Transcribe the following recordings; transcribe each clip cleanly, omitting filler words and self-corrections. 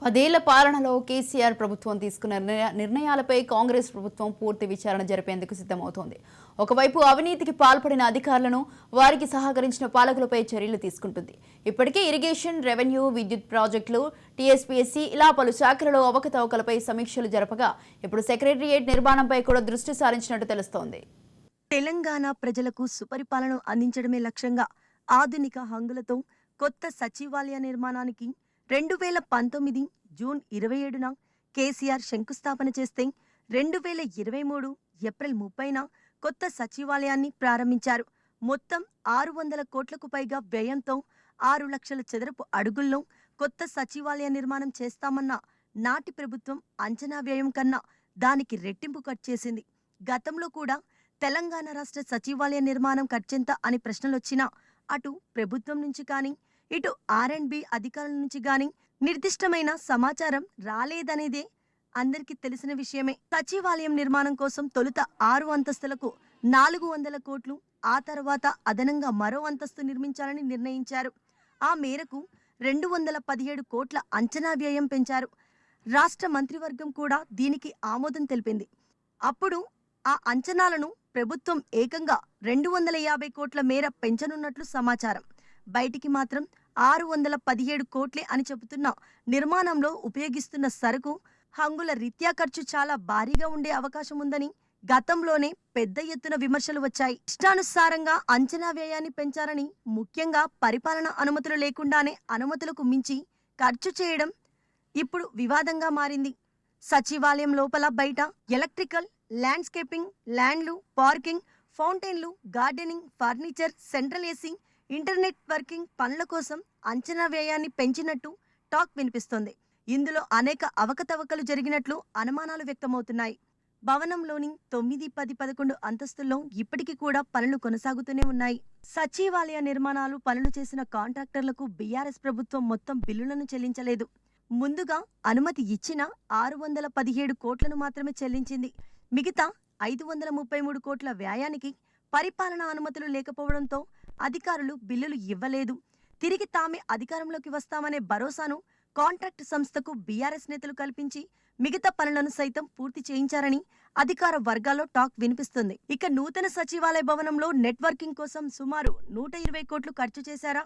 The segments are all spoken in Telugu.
10 ఏళ్ల పాలనలో కేసీఆర్ ప్రభుత్వం తీసుకున్న నిర్ణయాలపై కాంగ్రెస్ ప్రభుత్వం పూర్తి విచారణ జరిపేందుకు సిద్ధమవుతోంది. ఒకవైపు అవినీతికి పాల్పడిన అధికారులను, వారికి సహకరించిన పాలకులపై చర్యలు తీసుకుంటుంది. ఇప్పటికే ఇరిగేషన్, రెవెన్యూ, విద్యుత్ ప్రాజెక్టులు, టీఎస్పీఎస్సీ ఇలా పలు శాఖలలో అవకతవకలపై సమీక్షలు జరపగా ఇప్పుడు సెక్రటేరియట్ నిర్మాణంపై కూడా దృష్టి సారించినట్టు తెలుస్తోంది. తెలంగాణ ప్రజలకు సుపరిపాలన అందించడమే లక్ష్యంగా ఆధునిక హంగులతో కొత్త సచివాలయ నిర్మాణానికి 2019 జూన్ 27న కేసీఆర్ శంకుస్థాపన చేస్తే 2023 ఏప్రిల్ 30న కొత్త సచివాలయాన్ని ప్రారంభించారు. మొత్తం 600 కోట్లకు పైగా వ్యయంతో 6 లక్షల చదరపు అడుగుల్లో కొత్త సచివాలయ నిర్మాణం చేస్తామన్న నాటి ప్రభుత్వం అంచనా వ్యయం కన్నా దానికి రెట్టింపు ఖర్చు చేసింది. గతంలో కూడా తెలంగాణ రాష్ట్ర సచివాలయ నిర్మాణం ఖర్చెంత అని ప్రశ్నలొచ్చినా అటు ప్రభుత్వం నుంచి కానీ ఇటు R&B అధికారుల నుంచి గాని నిర్దిష్టమైన సమాచారం రాలేదనేదే అందరికీ తెలిసిన విషయమే. సచివాలయం నిర్మాణం కోసం తొలుత 6 అంతస్తులకు 400 కోట్లు, ఆ తర్వాత అదనంగా మరో అంతస్తు నిర్మించాలని నిర్ణయించారు. ఆ మేరకు 217 కోట్ల అంచనా వ్యయం పెంచారు. రాష్ట్ర మంత్రివర్గం కూడా దీనికి ఆమోదం తెలిపింది. అప్పుడు ఆ అంచనాలను ప్రభుత్వం ఏకంగా 250 కోట్ల మేర పెంచనున్నట్లు సమాచారం. బయటికి మాత్రం 617 కోట్లే అని చెబుతున్న నిర్మాణంలో ఉపయోగిస్తున్న సరుకు, హంగుల రీత్యా ఖర్చు చాలా భారీగా ఉండే అవకాశం ఉందని గతంలోనే పెద్ద ఎత్తున విమర్శలు వచ్చాయి. ఇష్టానుసారంగా అంచనా వ్యయాన్ని పెంచారని, ముఖ్యంగా పరిపాలన అనుమతులు లేకుండానే అనుమతులకు మించి ఖర్చు చేయడం ఇప్పుడు వివాదంగా మారింది. సచివాలయం లోపల బయట ఎలక్ట్రికల్, ల్యాండ్స్కేపింగ్, ల్యాండ్లు, పార్కింగ్, ఫౌంటైన్లు, gardening, furniture, central AC, internet working పనుల కోసం అంచనా వ్యయాన్ని పెంచినట్టు టాక్ వినిపిస్తోంది. ఇందులో అనేక అవకతవకలు జరిగినట్లు అనుమానాలు వ్యక్తమవుతున్నాయి. భవనంలోని 9, 10, 11 అంతస్తుల్లో ఇప్పటికీ కూడా పనులు కొనసాగుతూనే ఉన్నాయి. సచివాలయ నిర్మాణాలు పనులు చేసిన కాంట్రాక్టర్లకు బీఆర్ఎస్ ప్రభుత్వం మొత్తం బిల్లులను చెల్లించలేదు. ముందుగా అనుమతి ఇచ్చిన 617 కోట్లను మాత్రమే చెల్లించింది. మిగతా 533 కోట్ల వ్యయానికి పరిపాలనా అనుమతులు లేకపోవడంతో అధికారులు బిల్లులు ఇవ్వలేదు. తిరిగి తామే అధికారంలోకి వస్తామనే భరోసాను కాంట్రాక్ట్ సంస్థకు బీఆర్ఎస్ నేతలు కల్పించి మిగతా పనులను సైతం పూర్తి చేయించారని అధికార వర్గాల్లో టాక్ వినిపిస్తుంది. ఇక నూతన సచివాలయ భవనంలో నెట్వర్కింగ్ కోసం సుమారు 120 కోట్లు ఖర్చు చేశారా?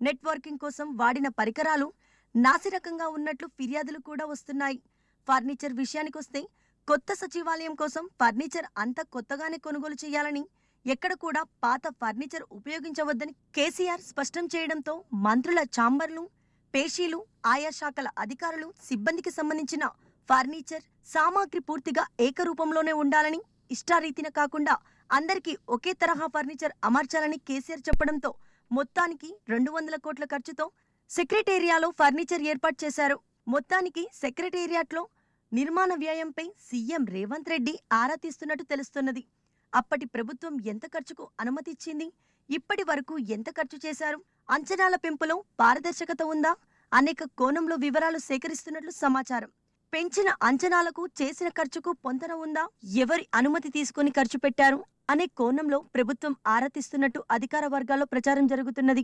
నెట్వర్కింగ్ కోసం వాడిన పరికరాలు నాసిరకంగా ఉన్నట్లు ఫిర్యాదులు కూడా వస్తున్నాయి. ఫర్నిచర్ విషయానికొస్తే కొత్త సచివాలయం కోసం ఫర్నిచర్ అంతా కొత్తగానే కొనుగోలు చేయాలని, ఎక్కడ కూడా పాత ఫర్నిచర్ ఉపయోగించవద్దని కేసీఆర్ స్పష్టం చేయడంతో మంత్రుల ఛాంబర్లు, పేషీలు, ఆయా శాఖల అధికారులు, సిబ్బందికి సంబంధించిన ఫర్నిచర్ సామాగ్రి పూర్తిగా ఏకరూపంలోనే ఉండాలని, ఇష్టారీతిన కాకుండా అందరికీ ఒకే తరహా ఫర్నిచర్ అమర్చాలని కేసీఆర్ చెప్పడంతో మొత్తానికి 200 కోట్ల ఖర్చుతో సెక్రటేరియాలో ఫర్నిచర్ ఏర్పాటు చేశారు. మొత్తానికి సెక్రటేరియాట్లో నిర్మాణ వ్యయంపై సీఎం రేవంత్ రెడ్డి ఆరా తీస్తున్నట్టు తెలుస్తున్నది. అప్పటి ప్రభుత్వం ఎంత ఖర్చుకు అనుమతి ఇచ్చింది? ఇప్పటి వరకు ఎంత ఖర్చు చేశారు? అంచనాల పెంపులో పారదర్శకత ఉందా? అనేక కోణంలో వివరాలు సేకరిస్తున్నట్లు సమాచారం. పెంచిన అంచనాలకు చేసిన ఖర్చుకు పొంతన ఉందా? ఎవరి అనుమతి తీసుకుని ఖర్చు పెట్టారు అనే కోణంలో ప్రభుత్వం ఆరా తీస్తున్నట్టు అధికార వర్గాల్లో ప్రచారం జరుగుతున్నది.